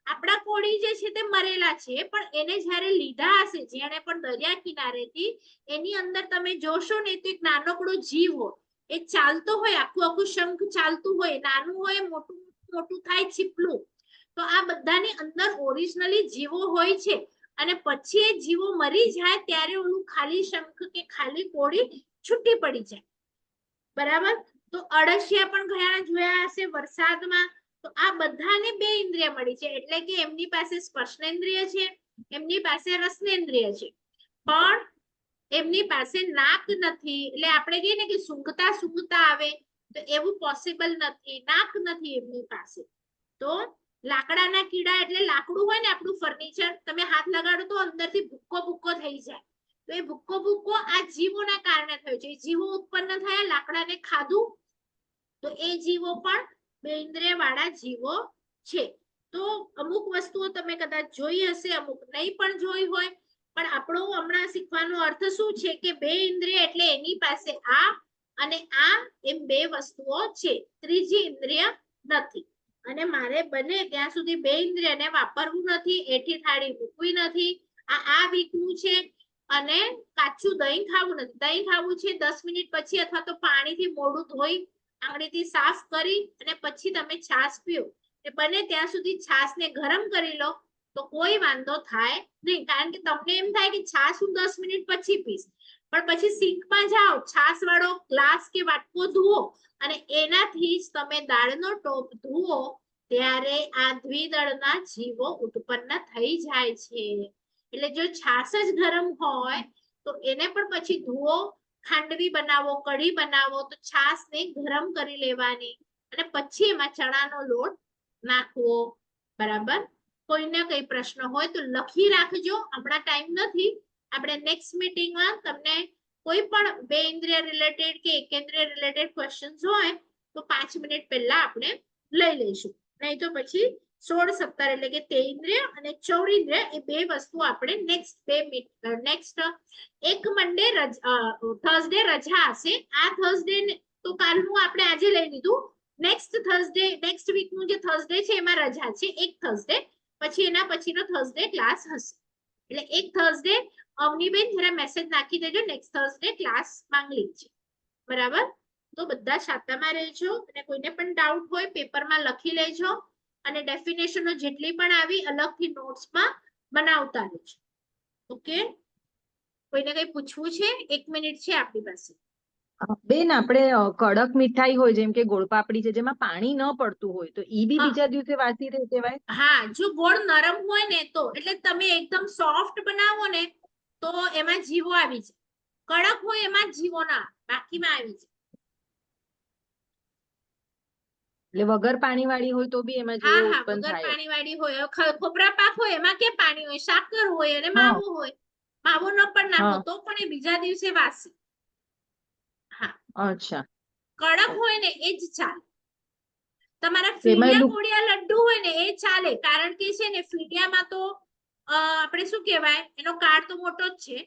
આપણા કોળી જે છે તે મરેલા છે, પણ એને જ્યારે લીધા હશે, જેને પણ દરિયા કિનારેથી, એની અંદર તમે જોશો ને તો એક નાનકડો જીવ હોય, એ ચાલતો હોય, આખું શંખ ચાલતું હોય, નાનું હોય, મોટું મોટું થાય છીપલું. તો આ બધાની અંદર ઓરિજિનલી જીવો હોય છે અને પછી એ જીવો મરી જાય ત્યારે ઓલું ખાલી શંખ કે ખાલી કોળી છૂટી પડી જાય. બરાબર? તો અળસિયા પણ ઘણા જોયા હશે વરસાદમાં. તો આ બધાને 2 ઇન્દ્રિય મળી છે, એટલે કે એમની પાસે સ્પર્શેન્દ્રિય છે, એમની પાસે રસનેન્દ્રિય છે, પણ એમની પાસે નાક નથી. એટલે આપણે કહીએ ને કે સૂંઘતા સૂંઘતા આવે, તો એવું પોસિબલ નથી, નાક નથી એમની પાસે. તો લાકડાના કીડા એટલે લાકડું હોય ને આપણું ફર્નિચર, તમે હાથ લગાડો તો અંદરથી ભૂક્કો ભૂક્કો થઈ જાય. તો એ ભૂક્કો ભૂક્કો આ જીવોના કારણે થયો છે. જીવો ઉત્પન્ન થયા, લાકડાને ખાધું, તો એ જીવો પણ 2 ઇન્દ્રિય વાળા જીવો છે. તો અમુક વસ્તુઓ તમે કદાચ જોઈ હશે, અમુક નહીં પણ જોઈ હોય, પણ આપણો હમણાં શીખવાનો અર્થ શું છે કે 2 ઇન્દ્રિય એટલે એની પાસે આ અને આ એમ 2 વસ્તુઓ છે, ત્રીજી ઇન્દ્રિય નથી. અને મારે બને ત્યાં સુધી 2 ઇન્દ્રિયને વાપરવું નથી, એઠી થાળી મૂકવી નથી. આ વીકનું છે. અને કાચું દહીં ખાવું નથી. દહીં ખાવું છે 10 મિનિટ પછી અથવા તો પાણીથી મોઢું ધોઈ આંગળીથી સાફ કરી અને પછી તમે છાશ પીઓ. બને ત્યાં સુધી છાશને ગરમ કરી લો તો કોઈ વાંધો થાય નહીં. કારણ કે તમને એમ થાય કે છાશ હું 10 મિનિટ પછી પીશ, પણ પછી સિંકમાં જાઓ, છાશ વાળો ગ્લાસ કે વાટકો ધુઓ અને એનાથી જ તમે દાળનો ટોપ ધુઓ, ત્યારે આ દ્વિદળના જીવો ઉત્પન્ન થઈ જાય છે. એટલે જો છાશ જ ગરમ હોય તો એને પણ પછી ધુઓ, ખાંડવી બનાવો, કઢી બનાવો તો છાશને ગરમ કરી લેવાની અને પછી એમાં ચણાનો લોટ નાખવો, બરાબર. કોઈને કઈ પ્રશ્ન હોય તો લખી રાખજો. હમણાં ટાઈમ નથી. આપણે નેક્સ્ટ મીટિંગમાં તમને કોઈ પણ બે ઇન્દ્રિય રિલેટેડ કે એકેન્દ્રિય રિલેટેડ ક્વેશ્ચન્સ હોય તો 5 મિનિટ પહેલા આપણે લઈ લઈશું. નહીં તો પછી 16-17 એટલે કે તેન્દ્રિય અને ચૌરિન્દ્રિય એ બે વસ્તુ આપણે નેક્સ્ટ એક મંડે થર્સડે રજા હશે. આ થર્સડે તો કાલનું આપણે આજે લઈ લીધું. નેક્સ્ટ થર્સડે નેક્સ્ટ વીક નું જે થર્સડે છે એમાં રજા છે એક થર્સડે. પછી એના પછીનો થર્સડે ક્લાસ હશે. એટલે એક થર્સડે અવનીબેન જરા મેસેજ નાખી દેજો, નેક્સ્ટ થર્સડે ક્લાસ માંગલી છે. બરાબર. તો બધા શાતામાં રહેજો અને કોઈને પણ ડાઉટ હોય પેપરમાં લખી લેજો અને ડેફિનેશનો જેટલી પણ આવી અલગથી નોટ્સમાં બનાવતા રહેજો. ઓકે. કોઈને કઈ પૂછવું છે? 1 મિનિટ છે આપણી પાસે. બેન, આપણે કડક મીઠાઈ હોય જેમ કે ગોળપાપડી છે જેમાં પાણી ન પડતું હોય તો ઈ બી હા. બીજા દિવસે વાસી રહે કહેવાય? હા, જો ગોળ નરમ હોય ને તો, એટલે તમે એકદમ સોફ્ટ બનાવો ને તો એમાં જીવો આવી જાય. કડક હોય એમાં જીવો ના આવે, બાકીમાં આવી જાય. એટલે વગર પાણી વાળી હોય તો બી એમાં હા જીવો હા, ઉત્પન્ન વગર થાય? પાણી વાળી હોય. ખોબરા પાક હોય એમાં કે પાણી હોય, સાકર હોય અને હા માવો હોય. માવો ન પણ નાખો હા. તો પણ એ બીજા દિવસે વાસી. હા, અચ્છા. કડક હોય ને એ જ ચાલે. તમારા તો એમાં ફીડિયા એલું કોડિયા લડ્ડુ હોય ને એ ચાલે, કારણ કે છે ને ફીડિયામાં તો આપણે શું કહેવાય, એનો કાળ તો મોટો જ છે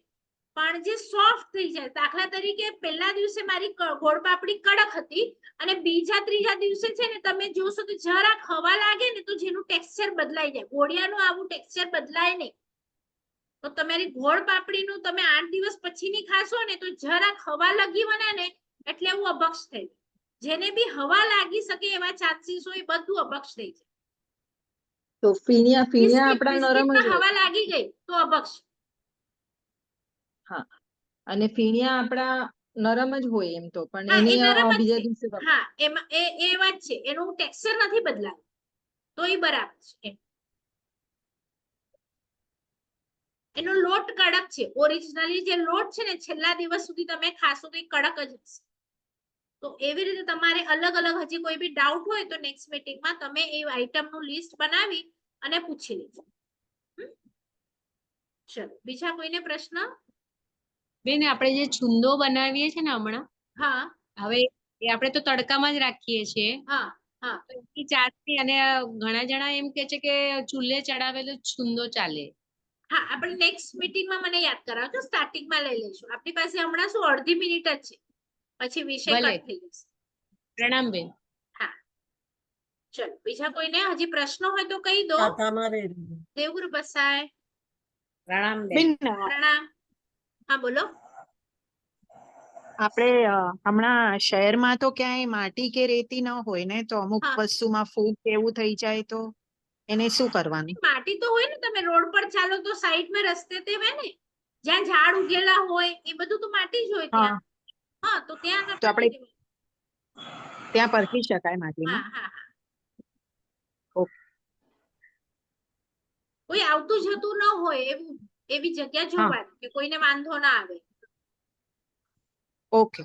પણ જે સોફ્ટ થઈ જાય. દાખલા તરીકે પહેલા દિવસે મારી ગોળ પાપડી કડક હતી અને બીજા ત્રીજા દિવસે છે ને તમે જોશો તો જરા ખવા લાગે ને તો જેનું ટેક્સચર બદલાઈ જાય. ગોળિયાનું આવું ટેક્સચર બદલાય નહીં. તો તમારી ગોળ પાપડીનું તમે 8 દિવસ પછીની ખાશો ને તો જરા ખવા લગી બને ને એટલે એવું અભક્ષ થઈ જાય. જેને બી હવા લાગી શકે એવા ચાન્સીસ હોય બધું અભક્ષ થઈ જાય. તો ફીણિયા આપણા નરમ બિસ્કિટમાં જ હોય. હવા લાગી ગઈ તો અભક્ષ. હા, અને ફીણિયા આપણા નરમ જ હોય એમ તો, પણ હા, એ એની નરમ જ બીજા છે. દિવસે હા, એમાં એ વાત છે, એનું ટેક્સચર નથી બદલાયું તો એ બરાબર છે. એનો લોટ કડક છે. ઓરિજિનલી જે લોટ છે ને છેલ્લા દિવસ સુધી તમે ખાશો તો એ કડક જ હશે. તો એવી રીતે તમારે અલગ અલગ હજી કોઈ બી ડાઉટ હોય તો નેક્સ્ટ મીટિંગમાં તમે એ આઈટમનું લિસ્ટ બનાવી અને પૂછી લેજો. ચલો, બીજા કોઈને પ્રશ્ન? બેન, આપણે જે છુંદો બનાવીએ છીએ ને હમણાં, હા હવે એ આપણે તો તડકામાં જ રાખીએ છીએ. હા હા. તો એની ચાટણી, અને ઘણા જણા એમ કે છે કે ચૂલે ચડાવેલો છુંદો ચાલે. હા, આપણે નેક્સ્ટ મીટિંગમાં મને યાદ કરાવજો. સ્ટાર્ટિંગમાં લઈ લઈશું. આપણી પાસે હમણાં શું અડધી મિનિટ જ છે, પછી વિષય ભલે. કટ થઈ જશે. પ્રણામ બેન. હા, ચલો. બીજા કોઈને હજી પ્રશ્ન હોય તો કહી દો. દેવગુરુ બસાય. પ્રણામ બેન. બેન, પ્રણામ. હા, બોલો. આપણે હમણાં શહેરમાં તો ક્યાંય માટી કે રેતી ન હોય ને, તો અમુક હા, વસ્તુમાં ફૂગ એવું થઈ જાય તો એને શું કરવાનું? માટી તો હોય ને, તમે રોડ પર ચાલો તો સાઈડમાં રસ્તે તે હોય ને, જ્યાં ઝાડ ઉગેલા હોય એ બધું તો માટી જ હોય હા, ત્યાં. હા, તો ત્યાં તો નાખી આપણે દેવાનું. ત્યાં પરખી શકાય હા માટીમાં? હા હા. ઓકે. કોઈ આવતું જતું ન હોય એવું, એવી જગ્યા હા, જોવાની કે કોઈને વાંધો ના આવે. ઓકે.